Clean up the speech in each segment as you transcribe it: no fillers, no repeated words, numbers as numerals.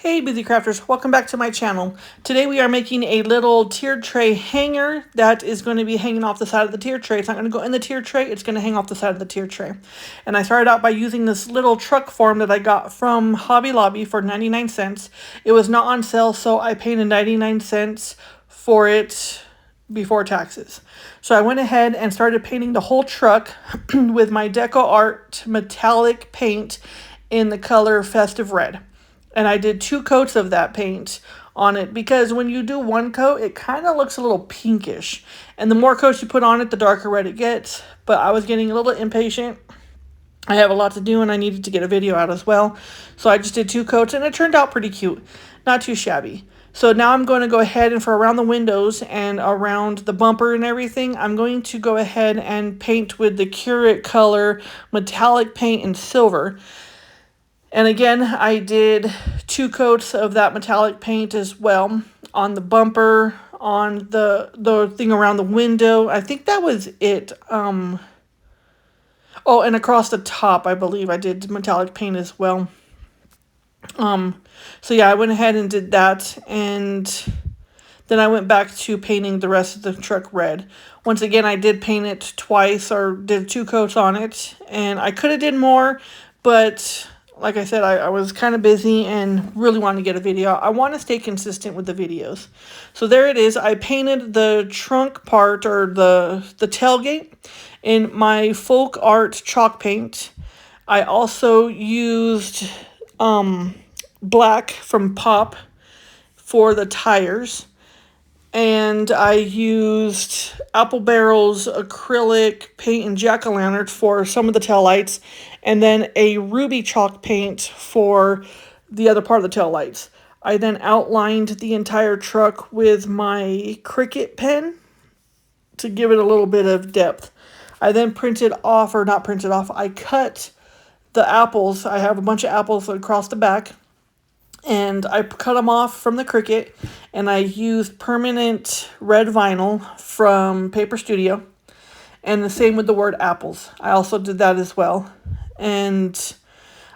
Hey busy crafters, welcome back to my channel. Today we are making a little tier tray hanger that is going to be hanging off the side of the tier tray. It's not going to go in the tier tray, it's going to hang off the side of the tier tray. And I started out by using this little truck form that I got from Hobby Lobby for 99 cents. It was not on sale, so I paid 99 cents for it before taxes. So I went ahead and started painting the whole truck with my Deco Art metallic paint in the color Festive Red. And I did 2 coats of that paint on it because when you do 1 coat, it kind of looks a little pinkish. And the more coats you put on it, the darker red it gets. But I was getting a little impatient. I have a lot to do and I needed to get a video out as well. So I just did 2 coats and it turned out pretty cute. Not too shabby. So now I'm going to go ahead and for around the windows and around the bumper and everything, I'm going to go ahead and paint with the Curate color metallic paint in silver. And again, I did 2 coats of that metallic paint as well on the bumper, on the thing around the window. I think that was it. Oh, and across the top, I believe I did metallic paint as well. So yeah, I went ahead and did that, and then I went back to painting the rest of the truck red. Once again, I did paint it twice, or did 2 coats on it, and I could have did more, but like I said, I was kind of busy and really wanted to get a video. I want to stay consistent with the videos. So there it is. I painted the trunk part, or the tailgate, in my folk art chalk paint. I also used black from Pop for the tires. And I used Apple Barrel's acrylic paint and jack-o'-lantern for some of the tail lights, and then a ruby chalk paint for the other part of the tail lights. I then outlined the entire truck with my Cricut pen to give it a little bit of depth. I then printed off, or not printed off, I cut the apples. I have a bunch of apples across the back. And I cut them off from the Cricut, and I used permanent red vinyl from Paper Studio, and the same with the word apples. I also did that as well, and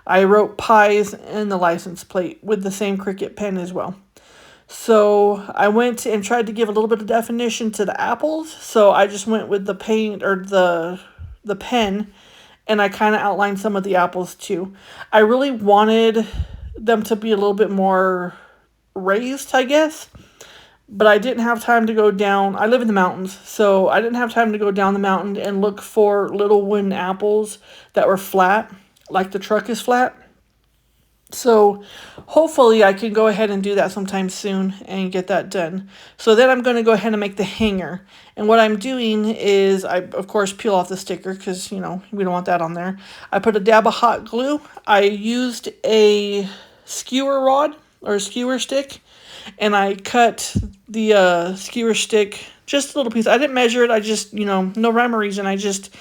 I wrote pies in the license plate with the same Cricut pen as well. So I went and tried to give a little bit of definition to the apples, so I just went with the paint, or the pen, and I kind of outlined some of the apples too. I really wanted them to be a little bit more raised, I guess, but I didn't have time to go down. I live in the mountains, so I didn't have time to go down the mountain and look for little wooden apples that were flat, like the truck is flat. So hopefully I can go ahead and do that sometime soon and get that done. So then I'm going to go ahead and make the hanger. And what I'm doing is, I of course peel off the sticker because, you know, we don't want that on there. I put a dab of hot glue. I used a skewer rod, or a skewer stick, and I cut the skewer stick just a little piece. I didn't measure it. I just, you know, no rhyme or reason. I just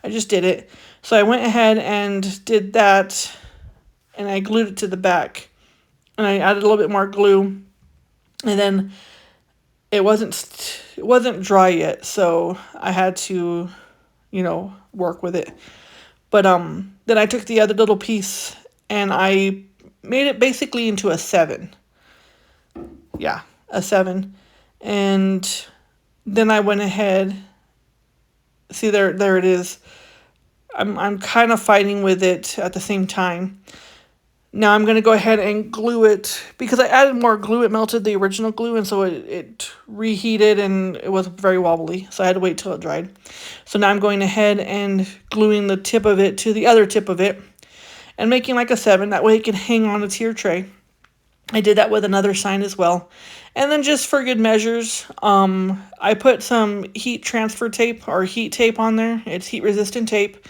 did it. So I went ahead and did that, and I glued it to the back, and I added a little bit more glue, and then it wasn't dry yet, so I had to, you know, work with it. But then I took the other little piece and I made it basically into a 7. Yeah, a 7. And then I went ahead. See, there it is. I'm kind of fighting with it at the same time. Now I'm going to go ahead and glue it, because I added more glue. It melted the original glue, and so it reheated, and it was very wobbly, so I had to wait till it dried. So now I'm going ahead and gluing the tip of it to the other tip of it and making like a 7. That way it can hang on a tier tray. I did that with another sign as well. And then just for good measures, I put some heat transfer tape, or heat tape, on there. It's heat resistant tape.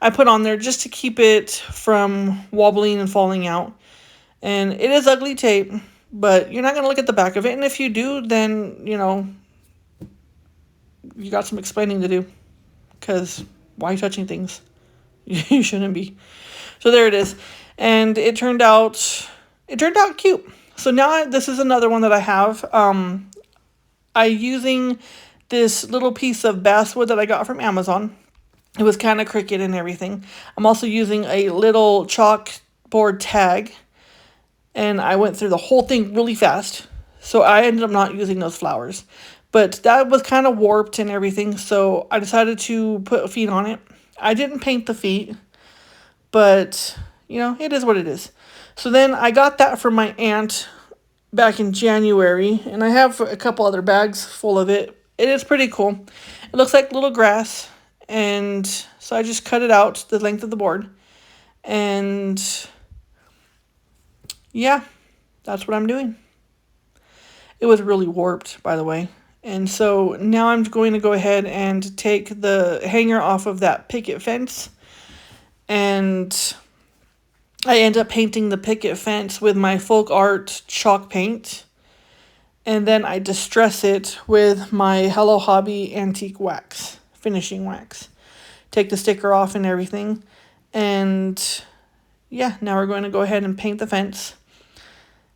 I put on there just to keep it from wobbling and falling out. And it is ugly tape, but you're not going to look at the back of it. And if you do, then, you know, you got some explaining to do. Because why are you touching things? You shouldn't be. So there it is. And it turned out cute. So now this is another one that I have. I'm using this little piece of basswood that I got from Amazon. It was kind of crooked and everything. I'm also using a little chalkboard tag and I went through the whole thing really fast. So I ended up not using those flowers. But that was kind of warped and everything, so I decided to put feet on it. I didn't paint the feet, but it is what it is. So then I got that from my aunt back in January, and I have a couple other bags full of it. It is pretty cool. It looks like little grass, and so I just cut it out the length of the board. And yeah, that's what I'm doing. It was really warped, by the way. And so now I'm going to go ahead and take the hanger off of that picket fence. And I end up painting the picket fence with my folk art chalk paint. And then I distress it with my Hello Hobby antique wax, finishing wax. Take the sticker off and everything. And yeah, now we're going to go ahead and paint the fence.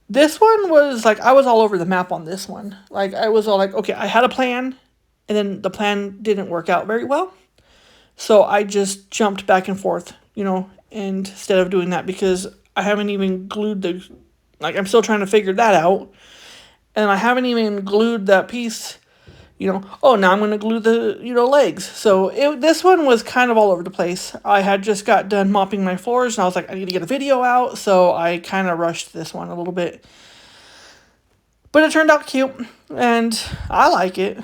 This one was like, I was all over the map on this one. Like, I was all like, okay, I had a plan, and then the plan didn't work out very well. So I just jumped back and forth, and instead of doing that, because I haven't even glued I'm still trying to figure that out. And I haven't even glued that piece, oh, now I'm going to glue the, legs. So this one was kind of all over the place. I had just got done mopping my floors, and I was like, I need to get a video out. So I kind of rushed this one a little bit. But it turned out cute, and I like it.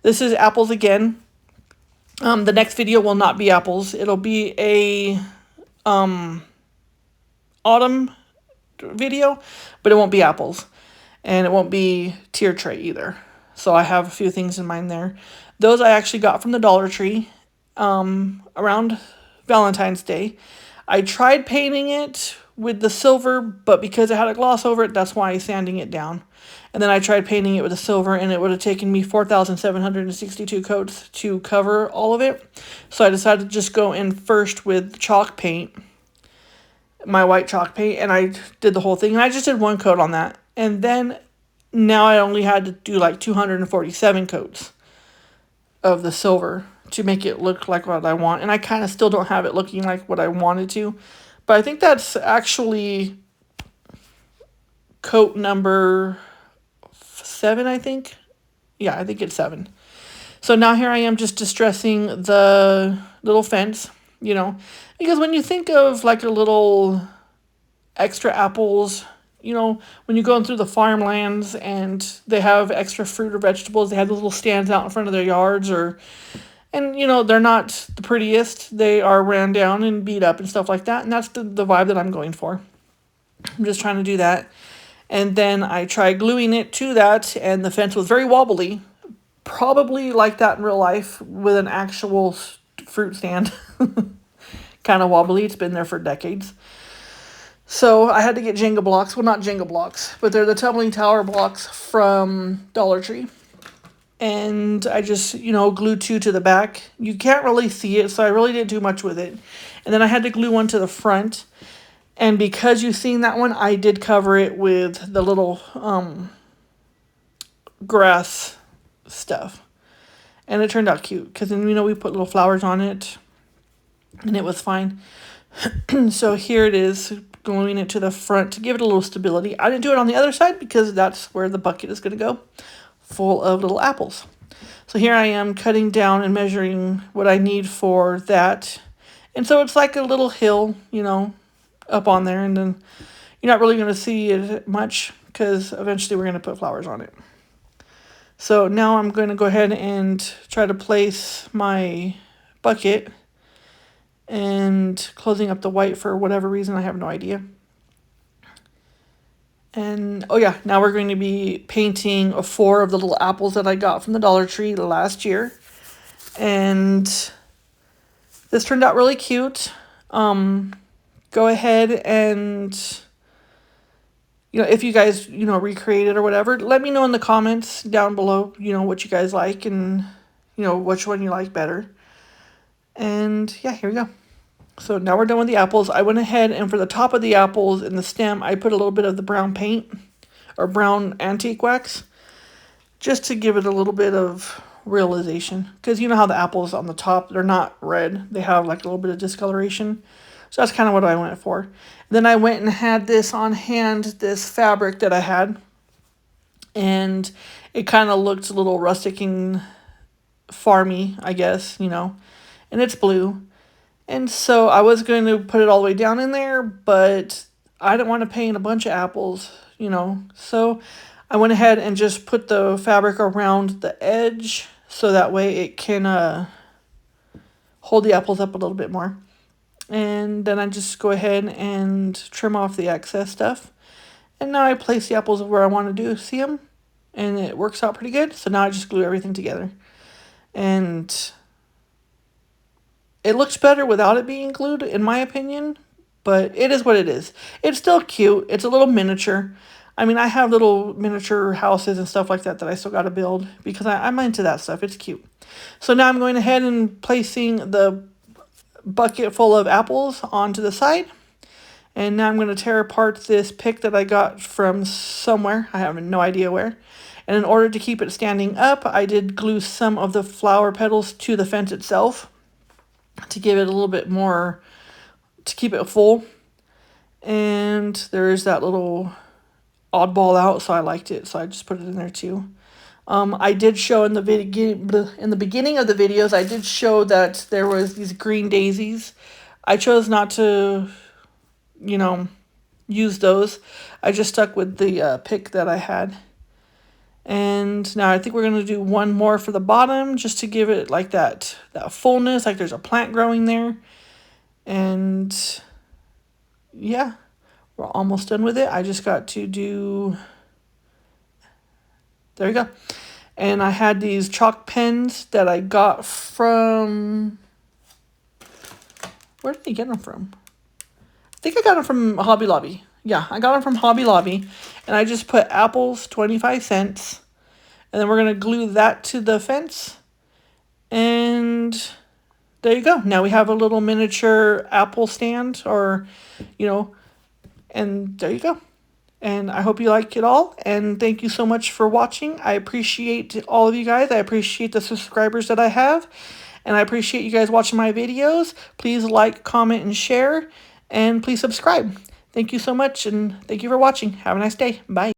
This is apples again. The next video will not be apples. It'll be a autumn video, but it won't be apples. And it won't be tier tray either. So I have a few things in mind there. Those I actually got from the Dollar Tree around Valentine's Day. I tried painting it with the silver, but because it had a gloss over it, that's why I'm sanding it down. And then I tried painting it with the silver, and it would have taken me 4,762 coats to cover all of it. So I decided to just go in first with chalk paint, my white chalk paint, and I did the whole thing. And I just did one coat on that. And then now I only had to do like 247 coats of the silver to make it look like what I want. And I kind of still don't have it looking like what I wanted to. But I think that's actually coat number 7, I think. Yeah, I think it's 7. So now here I am just distressing the little fence, because when you think of like a little extra apples, when you're going through the farmlands and they have extra fruit or vegetables, they have those little stands out in front of their yards, and they're not the prettiest. They are ran down and beat up and stuff like that, and that's the vibe that I'm going for. I'm just trying to do that. And then I tried gluing it to that, and the fence was very wobbly. Probably like that in real life with an actual fruit stand. Kind of wobbly. It's been there for decades. So I had to get Jenga blocks. Well, not Jenga blocks, but they're the tumbling tower blocks from Dollar Tree. And I just, glued 2 to the back. You can't really see it, so I really didn't do much with it. And then I had to glue 1 to the front. And because you've seen that one, I did cover it with the little grass stuff. And it turned out cute, because then, we put little flowers on it. And it was fine. So here it is, gluing it to the front to give it a little stability. I didn't do it on the other side because that's where the bucket is going to go, full of little apples. So here I am cutting down and measuring what I need for that. And so it's like a little hill, up on there. And then you're not really going to see it much because eventually we're going to put flowers on it. So now I'm going to go ahead and try to place my bucket and closing up the white for whatever reason. I have no idea. And, oh yeah, now we're going to be painting 4 of the little apples that I got from the Dollar Tree last year. And this turned out really cute. Go ahead and, if you guys, recreate it or whatever, let me know in the comments down below, what you guys like and, which one you like better. And yeah, here we go. So now we're done with the apples. I went ahead and for the top of the apples in the stem, I put a little bit of the brown paint or brown antique wax just to give it a little bit of realization. Because you know how the apples on the top, they're not red. They have like a little bit of discoloration. So that's kind of what I went for. Then I went and had this on hand, this fabric that I had. And it kind of looked a little rustic and farmy, I guess, you know. And it's blue. And so I was going to put it all the way down in there, but I didn't want to paint a bunch of apples, you know. So I went ahead and just put the fabric around the edge so that way it can hold the apples up a little bit more. And then I just go ahead and trim off the excess stuff. And now I place the apples where I want to see them. And it works out pretty good. So now I just glue everything together. And it looks better without it being glued, in my opinion. But it is what it is. It's still cute. It's a little miniature. I mean, I have little miniature houses and stuff like that I still got to build. Because I'm into that stuff. It's cute. So now I'm going ahead and placing the bucket full of apples onto the side. And now I'm going to tear apart this pick that I got from somewhere. I have no idea where. And in order to keep it standing up, I did glue some of the flower petals to the fence itself to give it a little bit more, to keep it full. And there is that little oddball out, so I liked it, so I just put it in there too. I did show in the beginning of the videos, I did show that there was these green daisies. I chose not to, you know, use those. I just stuck with the pick that I had. And now I think we're going to do one more for the bottom just to give it like that fullness, like there's a plant growing there. And yeah, we're almost done with it. I just got to do, there you go. And I had these chalk pens that I got from, where did I get them from? I think I got them from Hobby Lobby. Yeah, I got them from Hobby Lobby. And I just put apples, 25 cents. And then we're going to glue that to the fence. And there you go. Now we have a little miniature apple stand, or, you know, and there you go. And I hope you like it all. And thank you so much for watching. I appreciate all of you guys. I appreciate the subscribers that I have. And I appreciate you guys watching my videos. Please like, comment, and share. And please subscribe. Thank you so much. And thank you for watching. Have a nice day. Bye.